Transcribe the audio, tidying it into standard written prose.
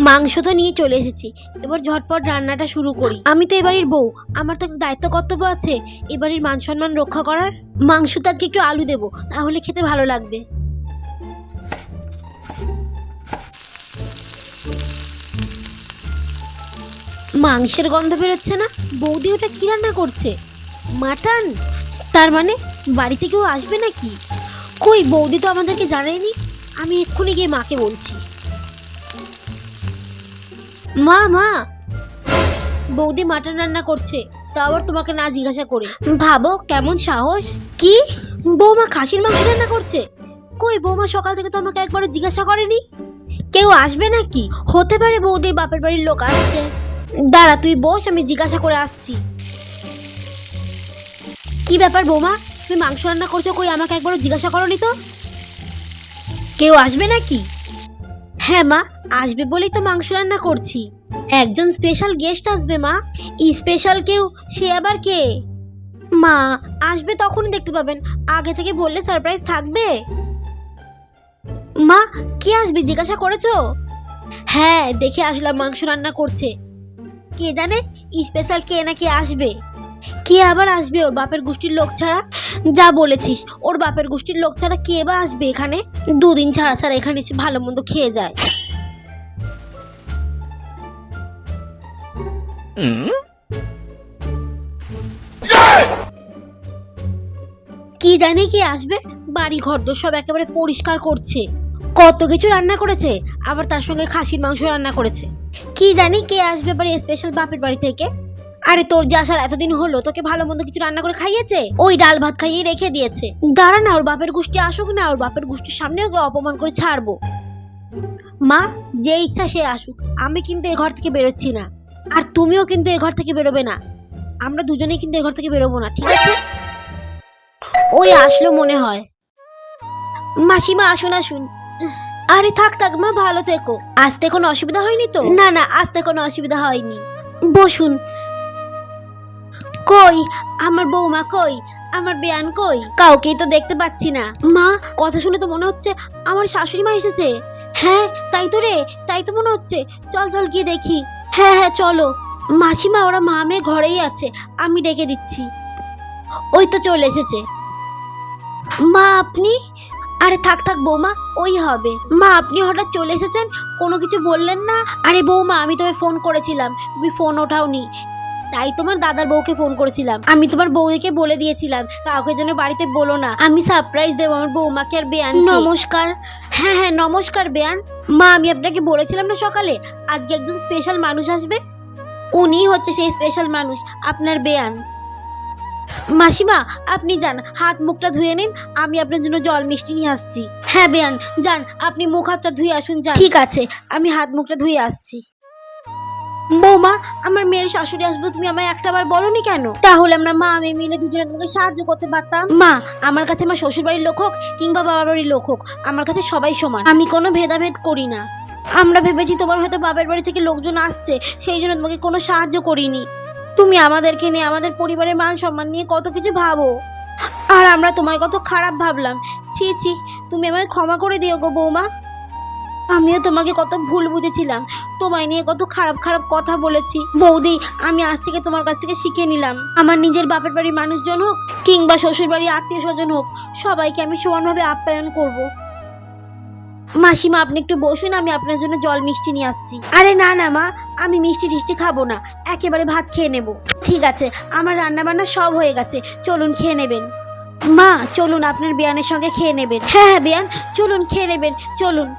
মাংস তো নিয়ে চলে এসেছি, এবার ঝটপট রান্নাটা শুরু করি। আমি তো এবারের বউ, আমার তো দায়িত্ব কর্তব্য আছে এবারের মান সম্মান রক্ষা করার। মাংসতে আজকে একটু আলু দেবো, তাহলে খেতে ভালো লাগবে। মাংসের গন্ধ বেরোচ্ছে না? বৌদি ওটা কি রান্না করছে? মাটন? তার মানে বাড়িতে কেউ আসবে নাকি? কই, বৌদি তো আমাদেরকে জানায়নি। আমি এক্ষুনি গিয়ে মাকে বলছি। মা মা, বৌদি মাটন রান্না করছে, তা আবার তোমাকে না জিজ্ঞাসা করে। ভাবো কেমন সাহস! কি, বৌমা খাসির মাংস রান্না করছে? কই, বৌমা সকাল থেকে তো আমাকে একবারও জিজ্ঞাসা করেনি। কেউ আসবে নাকি? হতে পারে বৌদির বাপের বাড়ির লোক আসছে। দাঁড়া, তুই বস, আমি জিজ্ঞাসা করে আসছি। কি ব্যাপার বৌমা, তুমি মাংস রান্না করছো, কই আমাকে একবারও জিজ্ঞাসা করনি তো? কেউ আসবে নাকি? হ্যাঁ মা, আসবে বলেই তো মাংস রান্না করছি। একজন স্পেশাল গেস্ট আসবে মা। স্পেশাল কেউ? সে আবার কে? মা, আসবে তখনই দেখতে পাবেন, আগে থেকে বললে সারপ্রাইজ থাকবে। মা, কে আসবে জিজ্ঞাসা করেছো? হ্যাঁ, দেখে আসলাম মাংস রান্না করছে। কে জানে স্পেশাল কে না কে আসবে। কে আবার আসবে ওর বাপের গোষ্ঠীর লোক ছাড়া? যা বলেছিস, ওর বাপের গোষ্ঠীর লোক ছাড়া কে বা আসবে এখানে? দুদিন ছাড়া ছাড়া এখানে এসে ভালো মন্দ খেয়ে যায়। কি জানি কি আসবে, বাড়ি ঘর দোর সব একেবারে পরিষ্কার করছে। কত কিছু রান্না করেছে, আবার তার সঙ্গে খাসির মাংস রান্না করেছে। কি জানি কে আসবে এবার স্পেশাল বাপের বাড়ি থেকে। আরে তোর যে আসার এতদিন হলো, তোকে ভালো মন্দ কিছু রান্না করে খাইয়েছে? ওই ডাল ভাত খাইয়ে রেখে দিয়েছে। দাঁড়া না, ওর বাপের গোষ্ঠী আসুক না, ওর বাপের গোষ্ঠীর সামনে ওকে অপমান করে ছাড়বো। মা, যে ইচ্ছা সে আসুক, আমি কিন্তু এ ঘর থেকে বেরোচ্ছি না। আর তুমিও কিন্তু এ ঘর থেকে বেরোবে না। আমরা দুজনেই কিন্তু এ ঘর থেকে বেরোবো না, ঠিক আছে? ওই আসলো মনে হয়। মাসিমা আসুন আসুন। আরে থাক থাক মা, ভালো থেকো। আসতে কোনো অসুবিধা হয়নি তো? না না, আসতে কোনো অসুবিধা হয়নি। বসুন। কই আমার বৌমা, কই আমার বেয়ান, কই? কাউকেই তো দেখতে পাচ্ছি না। মা, কথা শুনে তো মনে হচ্ছে আমার শাশুড়ি মা এসেছে। হ্যাঁ তাই তো রে, তাই তো মনে হচ্ছে। চল চল গিয়ে দেখি। হ্যাঁ হ্যাঁ চলো। মাসিমা, ওরা মা মেয়ে ঘরেই আছে, আমি ডেকে দিচ্ছি। ওই তো চলে এসেছে। মা আপনি? আরে থাক থাক বৌমা, ওই হবে। মা, আপনি হঠাৎ চলে এসেছেন, কোনো কিছু বললেন না? আরে বৌমা, আমি তোমায় ফোন করেছিলাম, তুমি ফোন ওঠাওনি, তাই তোমার দাদার বউকে ফোন করেছিলাম। আমি তোমার বউকে বলে দিয়েছিলাম কাউকে যেন বাড়িতে বলো না, আমি সারপ্রাইজ দেবো আমার বৌমাকে আর বেয়ান। নমস্কার। হ্যাঁ হ্যাঁ নমস্কার বেয়ান। মা, আমি আপনাকে বলেছিলাম না সকালে আজকে একজন স্পেশাল মানুষ আসবে? উনি হচ্ছে সেই স্পেশাল মানুষ, আপনার বেয়ান। মাসিমা, আপনি যান, হাত মুখটা ধুয়ে নিন, আমি আপনার জন্য জল মিষ্টি নিয়ে আসছি। হ্যাঁ বেয়ান, যান, আপনি মুখ হাতটা ধুয়ে আসুন, যান। ঠিক আছে, আমি হাত মুখটা ধুয়ে আসছি। বৌমা, আমার মেয়ের শাশুড়ি আসবে, তুমি আমায় একটাবার বলনি কেন? তাহলে আমরা মা আমি মিলে দুজনে তোমাকে সাহায্য করতে পারতাম। মা, আমার কাছে আমার শ্বশুর বাড়ির লোক হোক কিংবা বাবার বাড়ির লোক হোক, আমার কাছে সবাই সমান, আমি কোনো ভেদাভেদ করি না। আমরা ভেবেছি তোমার হয়তো বাবার বাড়ি থেকে লোকজন আসছে, সেই জন্য তোমাকে কোনো সাহায্য করিনি। তুমি আমাদেরকে নিয়ে, আমাদের পরিবারের মান সম্মান নিয়ে কত কিছু ভাবো, আর আমরা তোমায় কত খারাপ ভাবলাম। ছি ছি, তুমি আমায় ক্ষমা করে দিও গো বৌমা। আমিও তোমাকে কত ভুল বুঝেছিলাম, তোমায় নিয়ে কত খারাপ খারাপ কথা বলেছি। বৌদি, আমি আজ থেকে তোমার কাছ থেকে শিখে নিলাম, আমার নিজের বাপের বাড়ির মানুষজন হোক কিংবা শ্বশুর বাড়ির আত্মীয় স্বজন হোক, সবাইকে আমি সমানভাবে আপ্যায়ন করব। মাসিমা, আপনি একটু বসুন, আমি আপনার জন্য জল মিষ্টি নিয়ে আসছি। আরে না না মা, আমি মিষ্টি টিষ্টি খাবো না, একেবারে ভাত খেয়ে নেব। ঠিক আছে, আমার রান্না বান্না সব হয়ে গেছে, চলুন খেয়ে নেবেন। মা চলুন, আপনার বেয়ানের সঙ্গে খেয়ে নেবেন। হ্যাঁ হ্যাঁ বেয়ান, চলুন খেয়ে নেবেন, চলুন।